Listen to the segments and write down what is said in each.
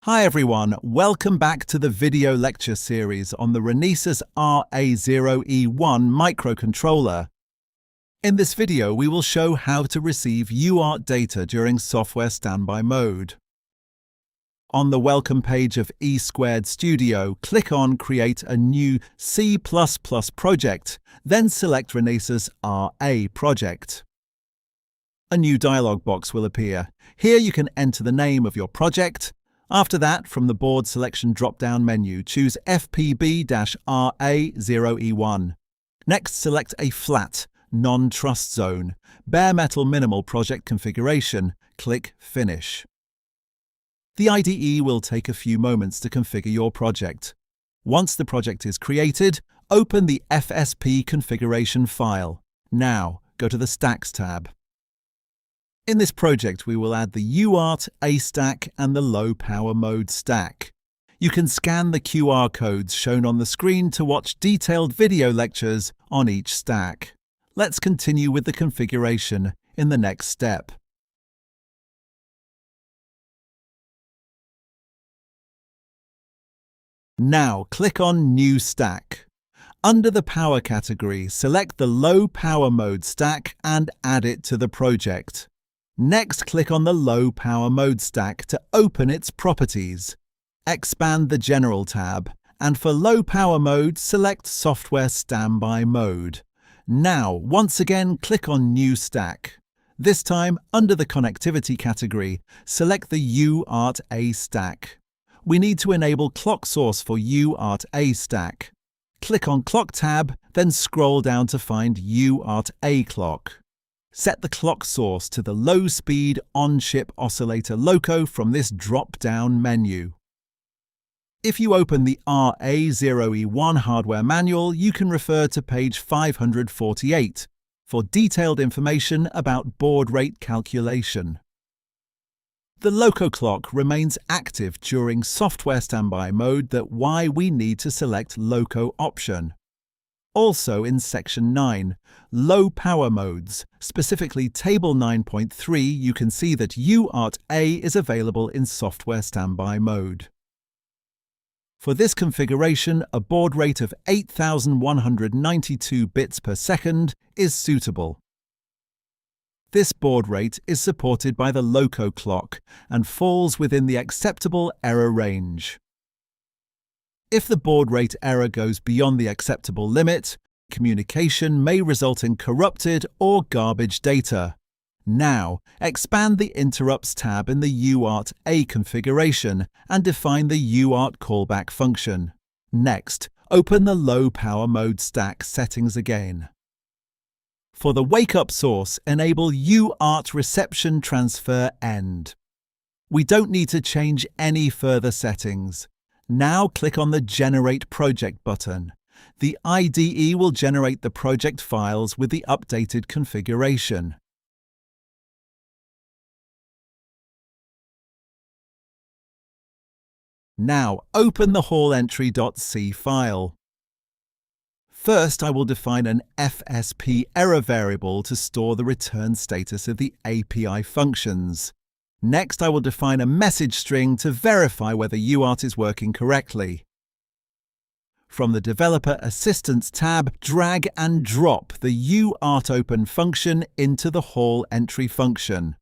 Hi everyone, welcome back to the video lecture series on the Renesas RA0E1 microcontroller. In this video, we will show how to receive UART data during software standby mode. On the welcome page of E² Studio, click on Create a new C++ project, then select Renesas RA project. A new dialog box will appear. Here you can enter the name of your project. After that, from the board selection drop-down menu, choose FPB-RA0E1. Next, select a flat, non-trust zone, bare metal minimal project configuration. Click Finish. The IDE will take a few moments to configure your project. Once the project is created, open the FSP configuration file. Now, go to the Stacks tab. In this project, we will add the UART A stack and the low power mode stack. You can scan the QR codes shown on the screen to watch detailed video lectures on each stack. Let's continue with the configuration in the next step. Now, click on New Stack. Under the Power category, select the low power mode stack and add it to the project. Next, click on the low power mode stack to open its properties. Expand the General tab, and for low power mode, select Software Standby Mode. Now, once again, click on New Stack. This time, under the Connectivity category, select the UART A stack. We need to enable clock source for UART A stack. Click on Clock tab, then scroll down to find UART A clock. Set the clock source to the low-speed on-chip oscillator loco from this drop-down menu. If you open the RA0E1 hardware manual, you can refer to page 548 for detailed information about baud rate calculation. The loco clock remains active during software standby mode. That's why we need to select loco option. Also in Section 9, Low Power Modes, specifically Table 9.3, you can see that UART A is available in Software Standby Mode. For this configuration, a baud rate of 8,192 bits per second is suitable. This baud rate is supported by the loco clock and falls within the acceptable error range. If the baud rate error goes beyond the acceptable limit, communication may result in corrupted or garbage data. Now, expand the Interrupts tab in the UART A configuration and define the UART callback function. Next, open the low power mode stack settings again. For the wake-up source, enable UART reception transfer end. We don't need to change any further settings. Now click on the Generate Project button. The IDE will generate the project files with the updated configuration. Now open the hallentry.c file. First, I will define an FSP error variable to store the return status of the API functions. Next, I will define a message string to verify whether UART is working correctly. From the Developer Assistance tab, drag and drop the UART open function into the hall entry function.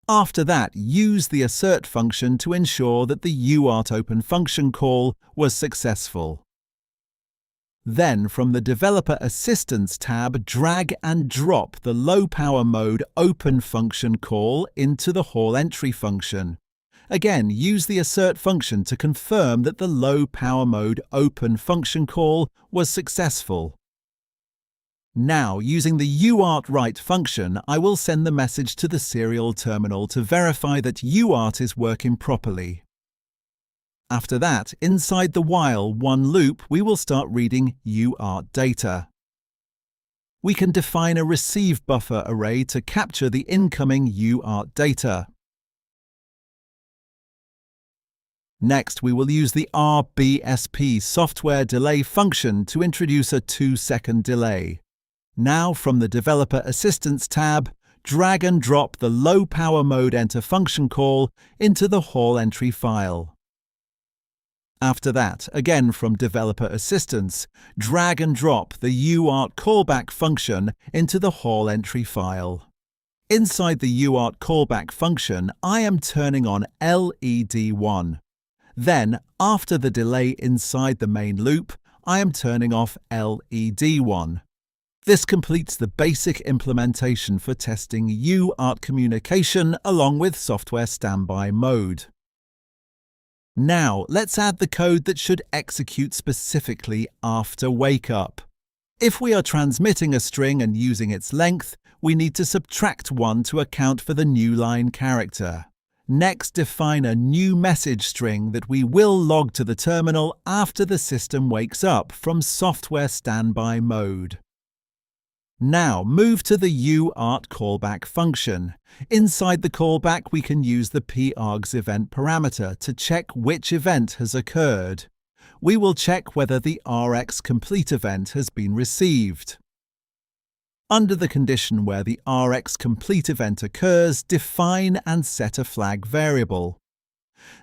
After that, use the assert function to ensure that the UART open function call was successful. Then, from the Developer Assistance tab, drag and drop the low power mode open function call into the hall entry function. Again, use the assert function to confirm that the low power mode open function call was successful. Now, using the UART write function, I will send the message to the serial terminal to verify that UART is working properly. After that, inside the while loop, we will start reading UART data. We can define a receive buffer array to capture the incoming UART data. Next, we will use the RBSP software delay function to introduce a 2-second delay. Now, from the Developer Assistance tab, drag and drop the low power mode enter function call into the hall entry file. After that, again from Developer Assistance, drag and drop the UART callback function into the hall entry file. Inside the UART callback function, I am turning on LED1. Then, after the delay inside the main loop, I am turning off LED1. This completes the basic implementation for testing UART communication along with software standby mode. Now, let's add the code that should execute specifically after wake up. If we are transmitting a string and using its length, we need to subtract 1 to account for the new line character. Next, define a new message string that we will log to the terminal after the system wakes up from software standby mode. Now, move to the UART callback function. Inside the callback, we can use the pargs event parameter to check which event has occurred. We will check whether the RX complete event has been received. Under the condition where the RX complete event occurs, define and set a flag variable.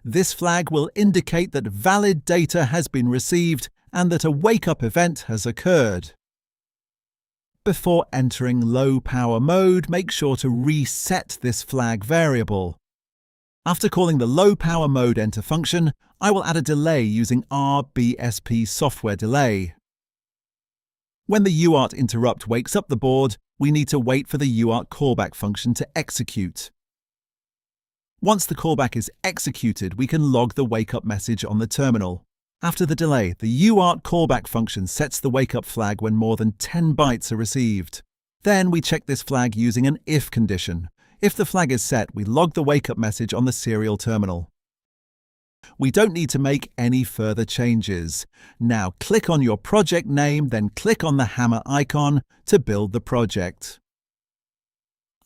This flag will indicate that valid data has been received and that a wake-up event has occurred. Before entering low power mode, make sure to reset this flag variable. After calling the low power mode enter function, I will add a delay using RBSP software delay. When the UART interrupt wakes up the board, we need to wait for the UART callback function to execute. Once the callback is executed, we can log the wake-up message on the terminal. After the delay, the UART callback function sets the wake-up flag when more than 10 bytes are received. Then we check this flag using an if condition. If the flag is set, we log the wake-up message on the serial terminal. We don't need to make any further changes. Now click on your project name, then click on the hammer icon to build the project.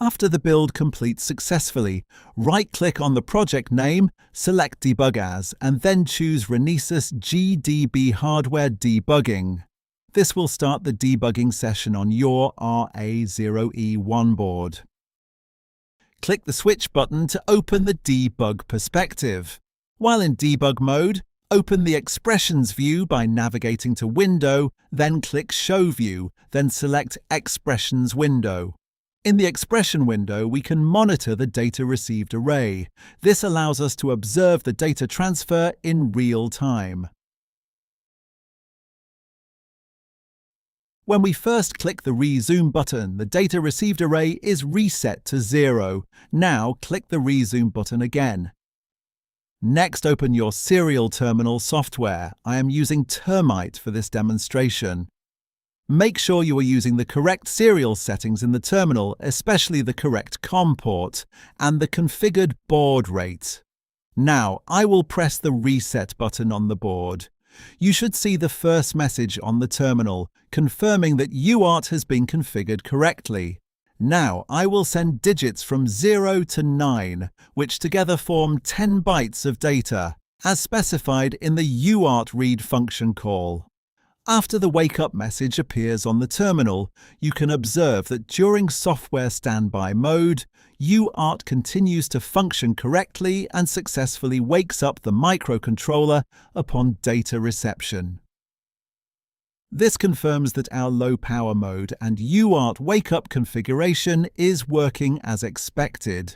After the build completes successfully, right-click on the project name, select Debug As, and then choose Renesas GDB Hardware Debugging. This will start the debugging session on your RA0E1 board. Click the Switch button to open the debug perspective. While in debug mode, open the Expressions view by navigating to Window, then click Show View, then select Expressions window. In the expression window, we can monitor the data received array. This allows us to observe the data transfer in real time. When we first click the Rezoom button, the data received array is reset to 0. Now click the Rezoom button again. Next, open your serial terminal software. I am using Termite for this demonstration. Make sure you are using the correct serial settings in the terminal, especially the correct COM port and the configured baud rate. Now, I will press the Reset button on the board. You should see the first message on the terminal, confirming that UART has been configured correctly. Now, I will send digits from 0 to 9, which together form 10 bytes of data, as specified in the UART read function call. After the wake-up message appears on the terminal, you can observe that during software standby mode, UART continues to function correctly and successfully wakes up the microcontroller upon data reception. This confirms that our low power mode and UART wake-up configuration is working as expected.